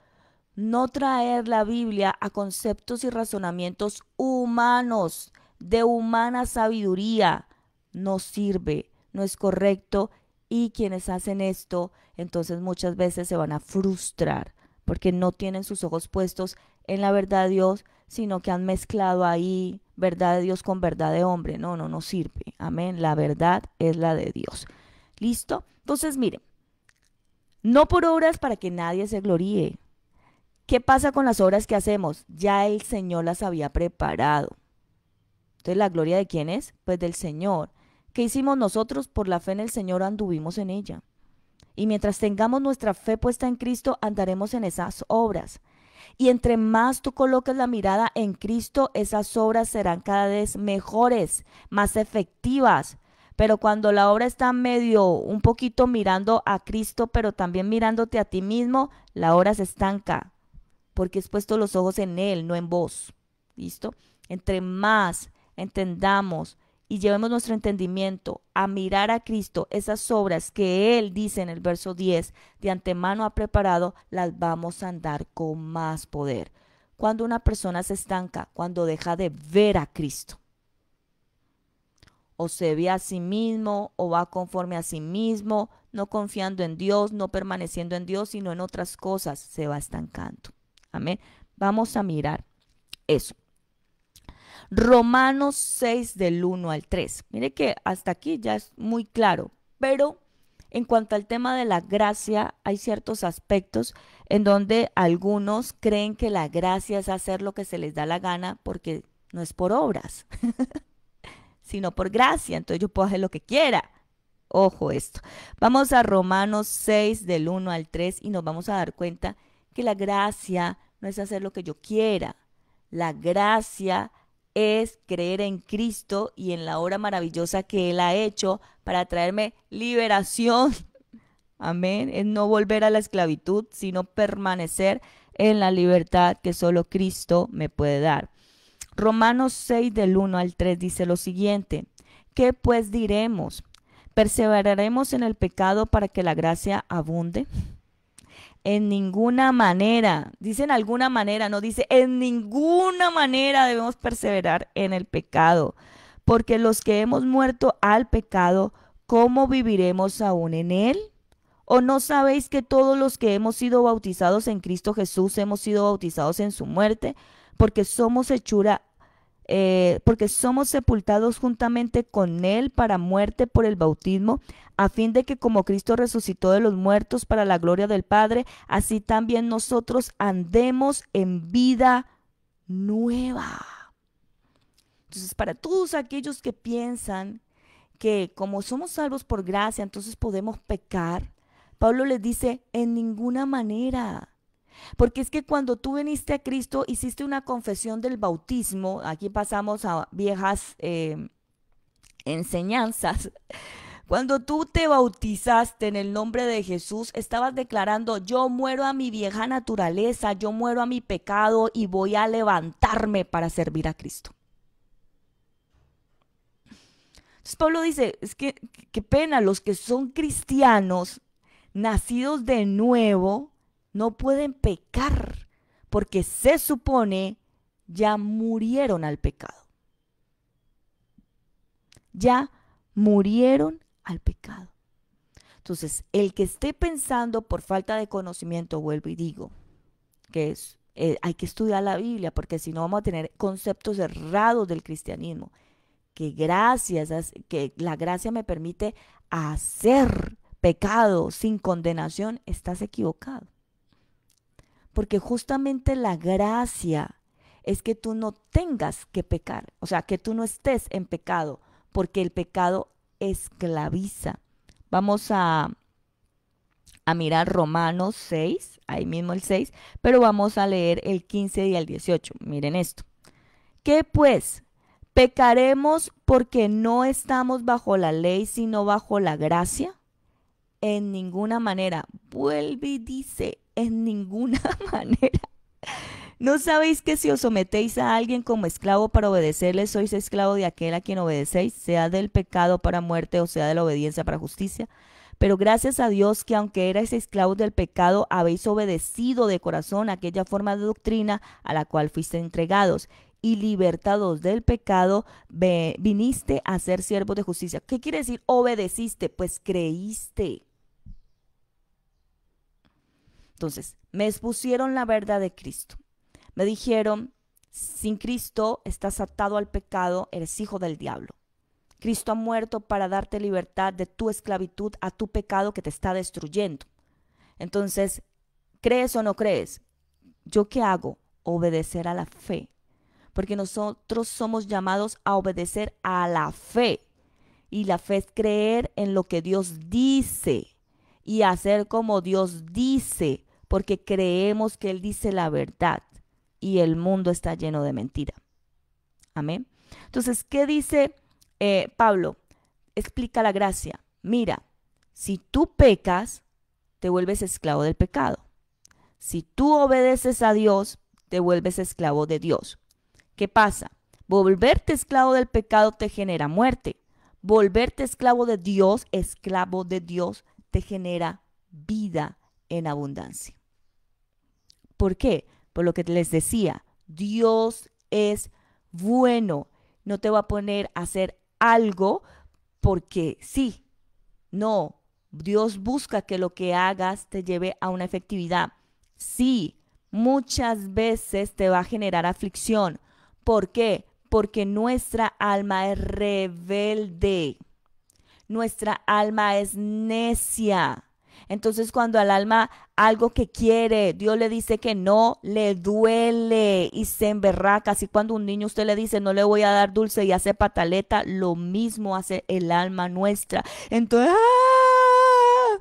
No traer la Biblia a conceptos y razonamientos humanos, de humana sabiduría. No sirve, no es correcto. Y quienes hacen esto, entonces muchas veces se van a frustrar porque no tienen sus ojos puestos en la verdad de Dios, sino que han mezclado ahí verdad de Dios con verdad de hombre. No, no, no sirve. Amén. La verdad es la de Dios. ¿Listo? Entonces, miren, no por obras para que nadie se gloríe. ¿Qué pasa con las obras que hacemos? Ya el Señor las había preparado. Entonces, ¿la gloria de quién es? Pues del Señor. ¿Qué hicimos nosotros? Por la fe en el Señor anduvimos en ella. Y mientras tengamos nuestra fe puesta en Cristo, andaremos en esas obras. Y entre más tú coloques la mirada en Cristo, esas obras serán cada vez mejores, más efectivas. Pero cuando la obra está medio, un poquito mirando a Cristo, pero también mirándote a ti mismo, la obra se estanca. Porque has puesto los ojos en Él, no en vos. ¿Listo? Entre más entendamos y llevemos nuestro entendimiento a mirar a Cristo, esas obras que Él dice en el verso 10, de antemano ha preparado, las vamos a andar con más poder. Cuando una persona se estanca, cuando deja de ver a Cristo. o se ve a sí mismo o va conforme a sí mismo, no confiando en Dios, no permaneciendo en Dios, sino en otras cosas, se va estancando. Amén. Vamos a mirar eso. Romanos 6 del 1 al 3. Mire que hasta aquí ya es muy claro, pero en cuanto al tema de la gracia, hay ciertos aspectos en donde algunos creen que la gracia es hacer lo que se les da la gana porque no es por obras, sino por gracia. Entonces yo puedo hacer lo que quiera. Ojo esto. Vamos a Romanos 6 del 1 al 3 y nos vamos a dar cuenta que la gracia no es hacer lo que yo quiera. La gracia es creer en Cristo y en la obra maravillosa que Él ha hecho para traerme liberación. Amén. Es no volver a la esclavitud, sino permanecer en la libertad que solo Cristo me puede dar. Romanos 6 del 1 al 3 dice lo siguiente. ¿Qué pues diremos? ¿Perseveraremos en el pecado para que la gracia abunde? En ninguna manera, dice en alguna manera, no dice en ninguna manera debemos perseverar en el pecado, porque los que hemos muerto al pecado, ¿cómo viviremos aún en él? ¿O no sabéis que todos los que hemos sido bautizados en Cristo Jesús hemos sido bautizados en su muerte? Porque somos hechura porque somos sepultados juntamente con Él para muerte por el bautismo, a fin de que como Cristo resucitó de los muertos para la gloria del Padre, así también nosotros andemos en vida nueva. Entonces, para todos aquellos que piensan que como somos salvos por gracia, entonces podemos pecar, Pablo les dice, en ninguna manera. Porque es que cuando tú viniste a Cristo, hiciste una confesión del bautismo, aquí pasamos a viejas enseñanzas. Cuando tú te bautizaste en el nombre de Jesús, estabas declarando, yo muero a mi vieja naturaleza, yo muero a mi pecado y voy a levantarme para servir a Cristo. Entonces Pablo dice, es que qué pena, los que son cristianos, nacidos de nuevo, no pueden pecar porque se supone ya murieron al pecado. Ya murieron al pecado. Entonces, el que esté pensando por falta de conocimiento, vuelvo y digo, que es, hay que estudiar la Biblia porque si no vamos a tener conceptos errados del cristianismo. Que que la gracia me permite hacer pecado sin condenación, estás equivocado. Porque justamente la gracia es que tú no tengas que pecar, o sea, que tú no estés en pecado, porque el pecado esclaviza. Vamos a mirar Romanos 6, ahí mismo el 6, pero vamos a leer el 15 y el 18. Miren esto. ¿Qué pues? ¿Pecaremos porque no estamos bajo la ley, sino bajo la gracia? En ninguna manera. Vuelve y dice, en ninguna manera. ¿No sabéis que si os sometéis a alguien como esclavo para obedecerle, sois esclavo de aquel a quien obedecéis, sea del pecado para muerte o sea de la obediencia para justicia? Pero gracias a Dios que aunque erais esclavos del pecado, habéis obedecido de corazón aquella forma de doctrina a la cual fuiste entregados, y libertados del pecado, viniste a ser siervos de justicia. ¿Qué quiere decir obedeciste? Pues creíste. Entonces, me expusieron la verdad de Cristo. Me dijeron, sin Cristo estás atado al pecado, eres hijo del diablo. Cristo ha muerto para darte libertad de tu esclavitud a tu pecado que te está destruyendo. Entonces, ¿crees o no crees? ¿Yo qué hago? Obedecer a la fe. Porque nosotros somos llamados a obedecer a la fe. Y la fe es creer en lo que Dios dice y hacer como Dios dice, porque creemos que Él dice la verdad y el mundo está lleno de mentira. Amén. Entonces, ¿qué dice Pablo? Explica la gracia. Mira, si tú pecas, te vuelves esclavo del pecado. Si tú obedeces a Dios, te vuelves esclavo de Dios. ¿Qué pasa? Volverte esclavo del pecado te genera muerte. Volverte esclavo de Dios, te genera vida en abundancia. ¿Por qué? Por lo que les decía, Dios es bueno. No te va a poner a hacer algo porque sí, no. Dios busca que lo que hagas te lleve a una efectividad. Sí, muchas veces te va a generar aflicción. ¿Por qué? Porque nuestra alma es rebelde. Nuestra alma es necia. Entonces cuando al alma algo que quiere, Dios le dice que no, le duele y se emberraca. Así cuando un niño usted le dice no le voy a dar dulce y hace pataleta, lo mismo hace el alma nuestra. Entonces, ¡ah!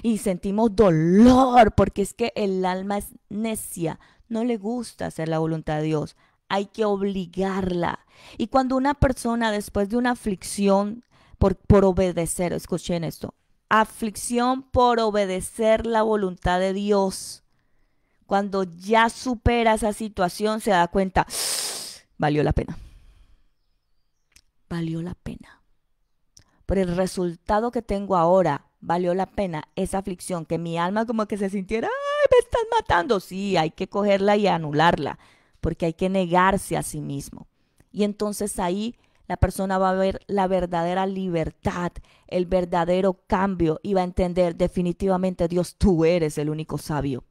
Y sentimos dolor porque es que el alma es necia, no le gusta hacer la voluntad de Dios, hay que obligarla. Y cuando una persona después de una aflicción por obedecer, escuchen esto, aflicción por obedecer la voluntad de Dios, cuando ya supera esa situación se da cuenta, valió la pena, valió la pena. Por el resultado que tengo ahora, valió la pena esa aflicción, que mi alma como que se sintiera, ay, me estás matando. Sí, hay que cogerla y anularla, porque hay que negarse a sí mismo. Y entonces ahí la persona va a ver la verdadera libertad, el verdadero cambio y va a entender definitivamente, Dios, tú eres el único sabio.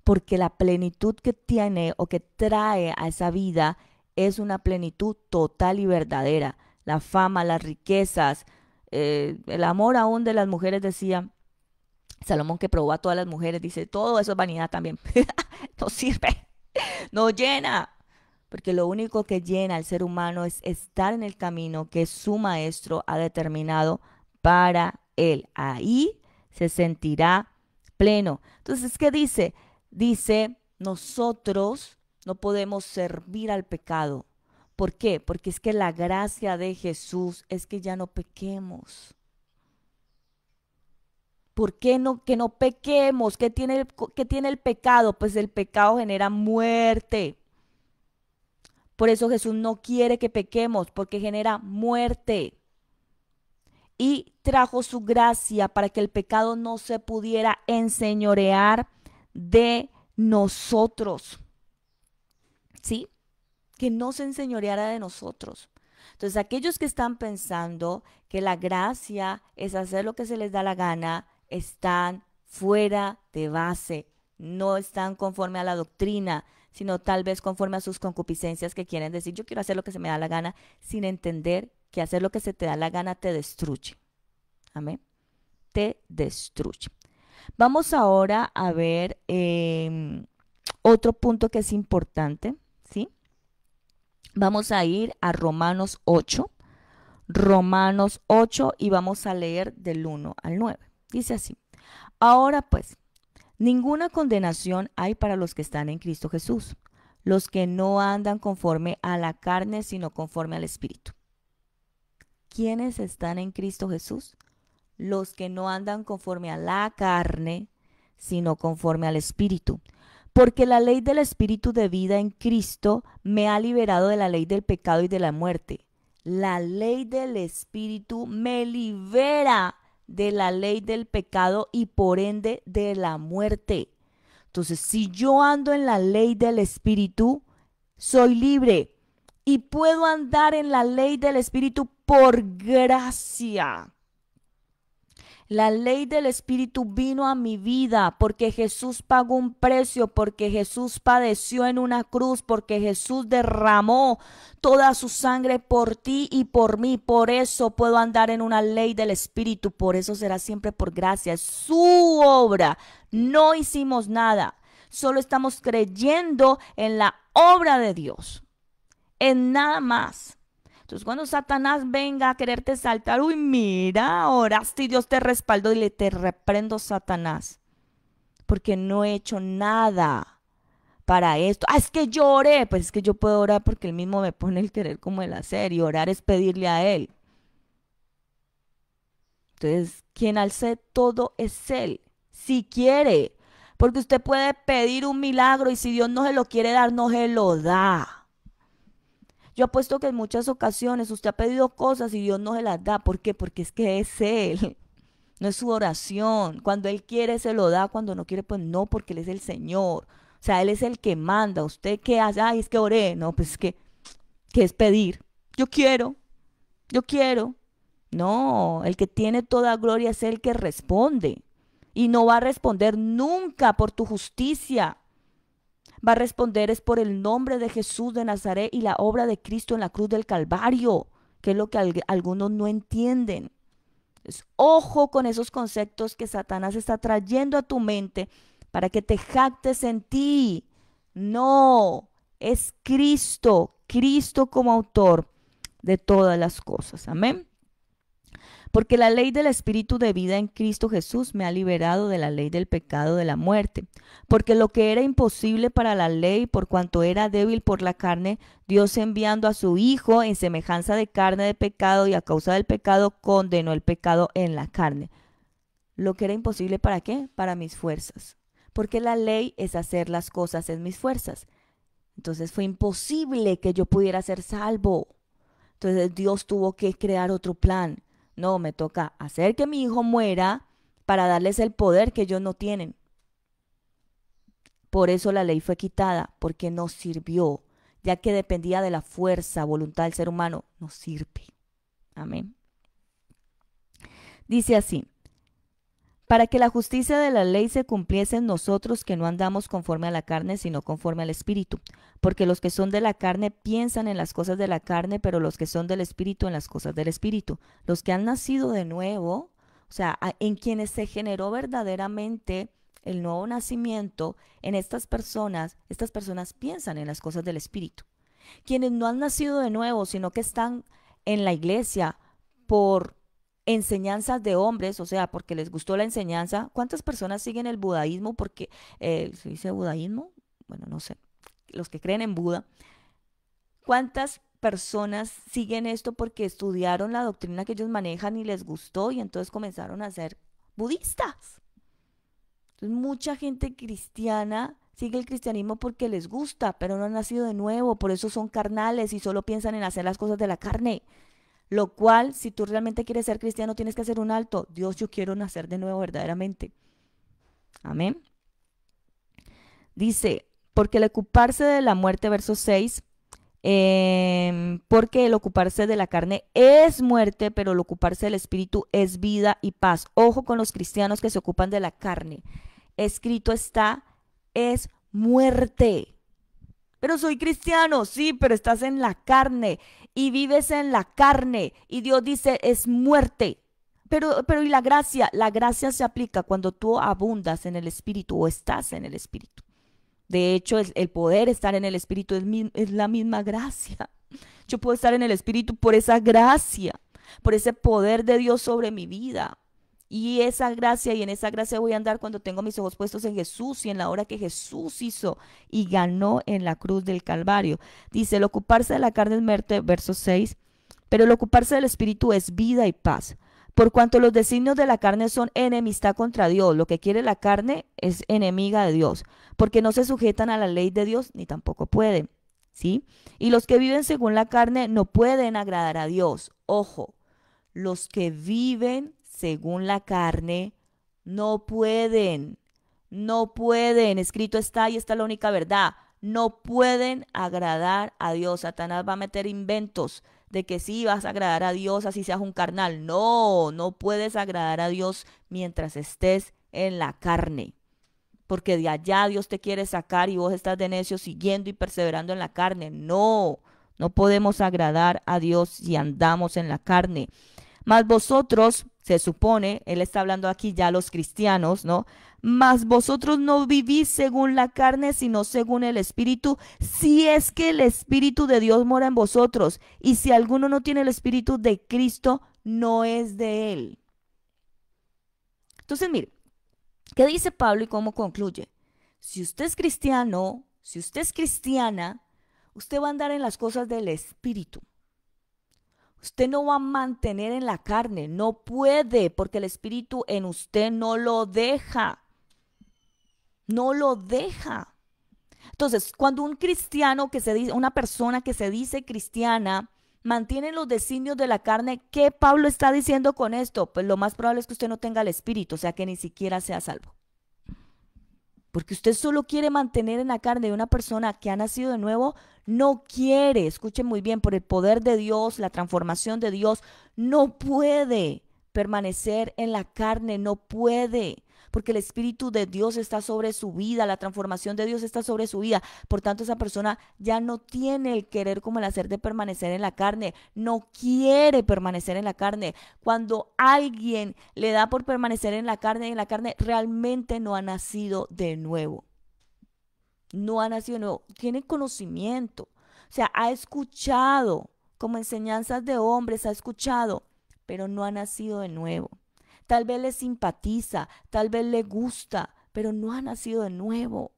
Porque la plenitud que tiene o que trae a esa vida es una plenitud total y verdadera. La fama, las riquezas, el amor aún de las mujeres, decía Salomón, que probó a todas las mujeres, dice, todo eso es vanidad también. No sirve, no llena. Porque lo único que llena al ser humano es estar en el camino que su maestro ha determinado para él. Ahí se sentirá pleno. Entonces, ¿qué dice? Dice, nosotros no podemos servir al pecado. ¿Por qué? Porque es que la gracia de Jesús es que ya no pequemos. ¿Por qué no, que no pequemos? ¿Qué tiene el pecado? Pues el pecado genera muerte. Por eso Jesús no quiere que pequemos, porque genera muerte. Y trajo su gracia para que el pecado no se pudiera enseñorear de nosotros. ¿Sí? Que no se enseñoreara de nosotros. Entonces, aquellos que están pensando que la gracia es hacer lo que se les da la gana, están fuera de base, no están conforme a la doctrina, sino tal vez conforme a sus concupiscencias que quieren decir, yo quiero hacer lo que se me da la gana, sin entender que hacer lo que se te da la gana te destruye. Amén. Te destruye. Vamos ahora a ver otro punto que es importante, ¿sí? Vamos a ir a Romanos 8. Romanos 8 y vamos a leer del 1 al 9. Dice así. Ahora pues, ninguna condenación hay para los que están en Cristo Jesús, los que no andan conforme a la carne, sino conforme al Espíritu. ¿Quiénes están en Cristo Jesús? Los que no andan conforme a la carne, sino conforme al Espíritu. Porque la ley del Espíritu de vida en Cristo me ha liberado de la ley del pecado y de la muerte. La ley del Espíritu me libera de la ley del pecado y por ende de la muerte. Entonces, si yo ando en la ley del Espíritu, soy libre y puedo andar en la ley del Espíritu por gracia. La ley del Espíritu vino a mi vida porque Jesús pagó un precio, porque Jesús padeció en una cruz, porque Jesús derramó toda su sangre por ti y por mí. Por eso puedo andar en una ley del Espíritu, por eso será siempre por gracia. Es su obra, no hicimos nada, solo estamos creyendo en la obra de Dios, en nada más. Entonces cuando Satanás venga a quererte saltar, uy, mira, ahora sí Dios te respaldó y te reprendo, Satanás, porque no he hecho nada para esto. Ah, es que yo oré, pues es que yo puedo orar porque él mismo me pone el querer como el hacer y orar es pedirle a él. Entonces, quien hace todo es él, si quiere, porque usted puede pedir un milagro y si Dios no se lo quiere dar, no se lo da. Yo apuesto que en muchas ocasiones usted ha pedido cosas y Dios no se las da. ¿Por qué? Porque es que es Él, no es su oración. Cuando Él quiere se lo da, cuando no quiere pues no, porque Él es el Señor. O sea, Él es el que manda. ¿Usted qué hace? Ay, es que oré. No, pues es que es pedir. Yo quiero, yo quiero. No, el que tiene toda gloria es el que responde. Y no va a responder nunca por tu justicia. Va a responder es por el nombre de Jesús de Nazaret y la obra de Cristo en la cruz del Calvario, que es lo que algunos no entienden. Entonces, ojo con esos conceptos que Satanás está trayendo a tu mente para que te jactes en ti. No, es Cristo, Cristo como autor de todas las cosas. Amén. Porque la ley del Espíritu de vida en Cristo Jesús me ha liberado de la ley del pecado de la muerte. Porque lo que era imposible para la ley, por cuanto era débil por la carne, Dios enviando a su Hijo en semejanza de carne de pecado y a causa del pecado condenó el pecado en la carne. Lo que era imposible, ¿para qué? Para mis fuerzas. Porque la ley es hacer las cosas en mis fuerzas. Entonces fue imposible que yo pudiera ser salvo. Entonces Dios tuvo que crear otro plan. No, me toca hacer que mi hijo muera para darles el poder que ellos no tienen. Por eso la ley fue quitada, porque no sirvió, ya que dependía de la fuerza, voluntad del ser humano. No sirve. Amén. Dice así: para que la justicia de la ley se cumpliese en nosotros, que no andamos conforme a la carne, sino conforme al Espíritu. Porque los que son de la carne piensan en las cosas de la carne, pero los que son del Espíritu en las cosas del Espíritu. Los que han nacido de nuevo, o sea, en quienes se generó verdaderamente el nuevo nacimiento, en estas personas piensan en las cosas del Espíritu. Quienes no han nacido de nuevo, sino que están en la iglesia por enseñanzas de hombres, o sea, porque les gustó la enseñanza. ¿Cuántas personas siguen el budaísmo? Porque, ¿se dice budaísmo? Bueno, no sé, los que creen en Buda. ¿Cuántas personas siguen esto porque estudiaron la doctrina que ellos manejan y les gustó y entonces comenzaron a ser budistas? Entonces, mucha gente cristiana sigue el cristianismo porque les gusta, pero no han nacido de nuevo, por eso son carnales y solo piensan en hacer las cosas de la carne. Lo cual, si tú realmente quieres ser cristiano, tienes que hacer un alto. Dios, yo quiero nacer de nuevo verdaderamente. Amén. Dice, porque el ocuparse de la muerte, verso 6, porque el ocuparse de la carne es muerte, pero el ocuparse del espíritu es vida y paz. Ojo con los cristianos que se ocupan de la carne. Escrito está, es muerte. Pero soy cristiano, sí, pero estás en la carne y vives en la carne y Dios dice es muerte. Pero ¿y la gracia? La gracia se aplica cuando tú abundas en el Espíritu o estás en el Espíritu. De hecho, el poder estar en el Espíritu es la misma gracia. Yo puedo estar en el Espíritu por esa gracia, por ese poder de Dios sobre mi vida. Y esa gracia, y en esa gracia voy a andar cuando tengo mis ojos puestos en Jesús y en la obra que Jesús hizo y ganó en la cruz del Calvario. Dice, el ocuparse de la carne es muerte, verso 6, pero el ocuparse del Espíritu es vida y paz. Por cuanto los designios de la carne son enemistad contra Dios, lo que quiere la carne es enemiga de Dios, porque no se sujetan a la ley de Dios ni tampoco pueden, ¿sí? Y los que viven según la carne no pueden agradar a Dios. Ojo, los que viven según la carne no pueden, no pueden, escrito está y esta es la única verdad, no pueden agradar a Dios. Satanás va a meter inventos de que sí vas a agradar a Dios así seas un carnal. No, no puedes agradar a Dios mientras estés en la carne, porque de allá Dios te quiere sacar y vos estás de necio siguiendo y perseverando en la carne. No, no podemos agradar a Dios si andamos en la carne. Mas vosotros, se supone, él está hablando aquí ya a los cristianos, ¿no? Mas vosotros no vivís según la carne, sino según el Espíritu, si es que el Espíritu de Dios mora en vosotros. Y si alguno no tiene el Espíritu de Cristo, no es de él. Entonces, mire, ¿qué dice Pablo y cómo concluye? Si usted es cristiano, si usted es cristiana, usted va a andar en las cosas del Espíritu. Usted no va a mantener en la carne, no puede, porque el Espíritu en usted no lo deja. No lo deja. Entonces, cuando un cristiano que se dice, una persona que se dice cristiana, mantiene los designios de la carne, ¿qué Pablo está diciendo con esto? Pues lo más probable es que usted no tenga el Espíritu, o sea que ni siquiera sea salvo. Porque usted solo quiere mantener en la carne de una persona que ha nacido de nuevo, no quiere, escuche muy bien, por el poder de Dios, la transformación de Dios, no puede permanecer en la carne, no puede, porque el Espíritu de Dios está sobre su vida, la transformación de Dios está sobre su vida. Por tanto, esa persona ya no tiene el querer como el hacer de permanecer en la carne, no quiere permanecer en la carne. Cuando alguien le da por permanecer en la carne realmente no ha nacido de nuevo. No ha nacido de nuevo, tiene conocimiento, o sea, ha escuchado como enseñanzas de hombres, ha escuchado, pero no ha nacido de nuevo. Tal vez le simpatiza, tal vez le gusta, pero no ha nacido de nuevo.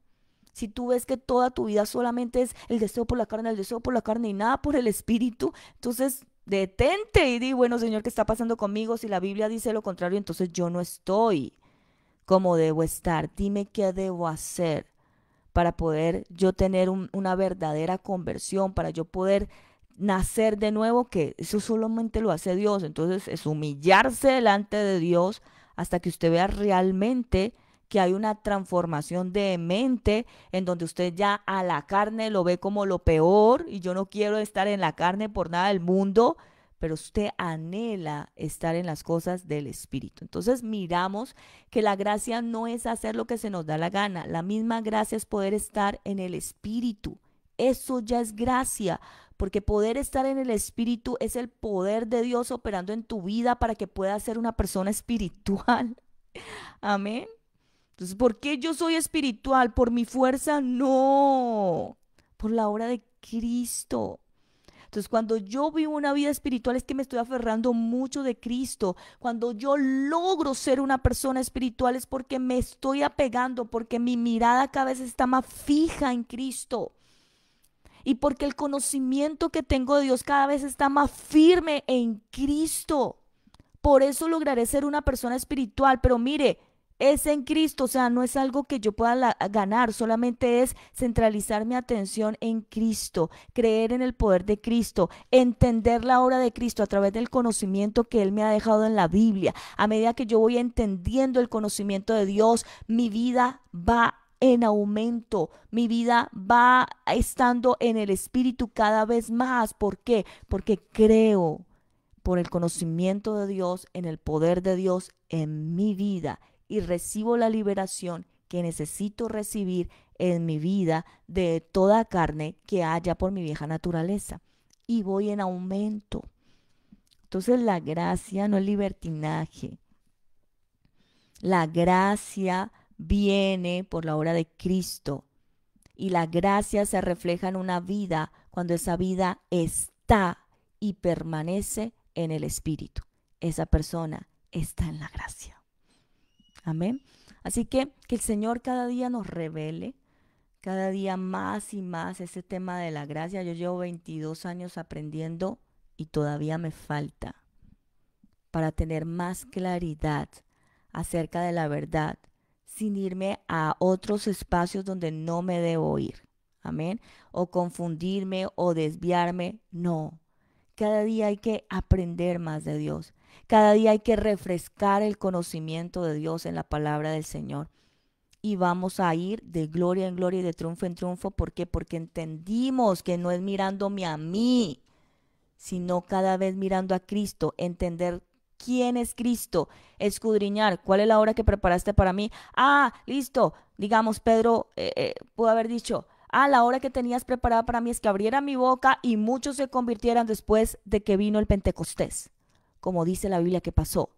Si tú ves que toda tu vida solamente es el deseo por la carne, el deseo por la carne y nada por el espíritu, entonces detente y di, bueno, Señor, ¿qué está pasando conmigo? Si la Biblia dice lo contrario, entonces yo no estoy como debo estar. Dime qué debo hacer para poder yo tener una verdadera conversión, para yo poder nacer de nuevo, que eso solamente lo hace Dios. Entonces es humillarse delante de Dios hasta que usted vea realmente que hay una transformación de mente en donde usted ya a la carne lo ve como lo peor y yo no quiero estar en la carne por nada del mundo, pero usted anhela estar en las cosas del Espíritu. Entonces miramos que la gracia no es hacer lo que se nos da la gana, la misma gracia es poder estar en el Espíritu. Eso ya es gracia, porque poder estar en el Espíritu es el poder de Dios operando en tu vida para que puedas ser una persona espiritual. Amén. Entonces, ¿por qué yo soy espiritual? ¿Por mi fuerza? No, por la obra de Cristo. Entonces, cuando yo vivo una vida espiritual es que me estoy aferrando mucho de Cristo. Cuando yo logro ser una persona espiritual es porque me estoy apegando, porque mi mirada cada vez está más fija en Cristo. Y porque el conocimiento que tengo de Dios cada vez está más firme en Cristo. Por eso lograré ser una persona espiritual. Pero mire, es en Cristo, o sea, no es algo que yo pueda ganar, solamente es centralizar mi atención en Cristo, creer en el poder de Cristo, entender la obra de Cristo a través del conocimiento que Él me ha dejado en la Biblia. A medida que yo voy entendiendo el conocimiento de Dios, mi vida va en aumento, mi vida va estando en el Espíritu cada vez más. ¿Por qué? Porque creo por el conocimiento de Dios, en el poder de Dios en mi vida y recibo la liberación que necesito recibir en mi vida de toda carne que haya por mi vieja naturaleza. Y voy en aumento. Entonces la gracia no es libertinaje. La gracia viene por la obra de Cristo. Y la gracia se refleja en una vida cuando esa vida está y permanece en el Espíritu. Esa persona está en la gracia. Amén. Así que el Señor cada día nos revele, cada día más y más ese tema de la gracia. Yo llevo 22 años aprendiendo y todavía me falta para tener más claridad acerca de la verdad, sin irme a otros espacios donde no me debo ir. Amén. O confundirme o desviarme. No. Cada día hay que aprender más de Dios. Cada día hay que refrescar el conocimiento de Dios en la palabra del Señor. Y vamos a ir de gloria en gloria y de triunfo en triunfo. ¿Por qué? Porque entendimos que no es mirándome a mí, sino cada vez mirando a Cristo, entender quién es Cristo, escudriñar cuál es la hora que preparaste para mí. Ah, listo. Digamos, Pedro pudo haber dicho, la hora que tenías preparada para mí es que abriera mi boca y muchos se convirtieran después de que vino el Pentecostés. Como dice la Biblia que pasó.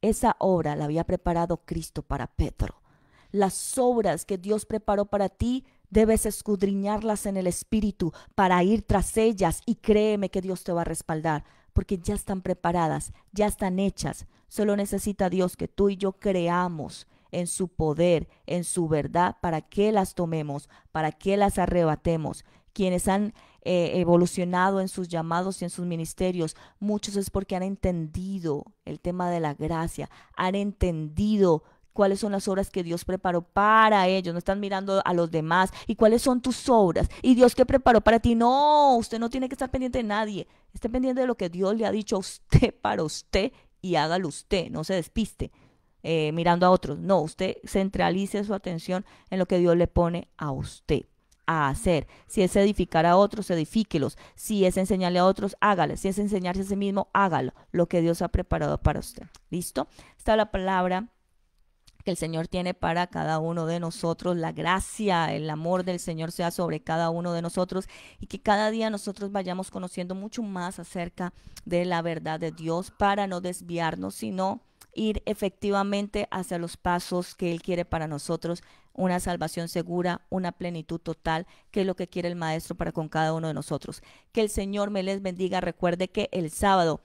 Esa obra la había preparado Cristo para Pedro. Las obras que Dios preparó para ti, debes escudriñarlas en el Espíritu para ir tras ellas y créeme que Dios te va a respaldar porque ya están preparadas, ya están hechas. Solo necesita Dios que tú y yo creamos en su poder, en su verdad, para que las tomemos, para que las arrebatemos. Quienes han evolucionado en sus llamados y en sus ministerios, muchos es porque han entendido el tema de la gracia, han entendido cuáles son las obras que Dios preparó para ellos, no están mirando a los demás, y cuáles son tus obras, y Dios que preparó para ti. No, usted no tiene que estar pendiente de nadie, esté pendiente de lo que Dios le ha dicho a usted para usted, y hágalo usted, no se despiste. mirando a otros. No, usted centralice su atención en lo que Dios le pone a usted a hacer. Si es edificar a otros, edifíquelos. Si es enseñarle a otros, hágalo. Si es enseñarse a sí mismo, hágalo. Lo que Dios ha preparado para usted. ¿Listo? Esta es la palabra que el Señor tiene para cada uno de nosotros. La gracia, el amor del Señor sea sobre cada uno de nosotros y que cada día nosotros vayamos conociendo mucho más acerca de la verdad de Dios para no desviarnos, sino ir efectivamente hacia los pasos que Él quiere para nosotros, una salvación segura, una plenitud total, que es lo que quiere el Maestro para con cada uno de nosotros. Que el Señor me les bendiga. Recuerde que el sábado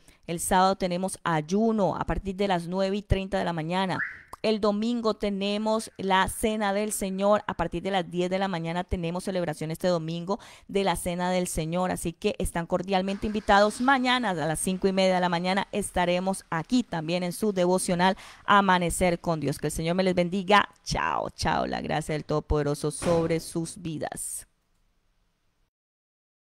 tenemos ayuno a partir de las 9:30 de la mañana. El domingo tenemos la cena del Señor. A partir de las 10 de la mañana tenemos celebración este domingo de la cena del Señor. Así que están cordialmente invitados. Mañana a las 5:30 de la mañana estaremos aquí también en su devocional Amanecer con Dios. Que el Señor me les bendiga. Chao, chao. La gracia del Todopoderoso sobre sus vidas.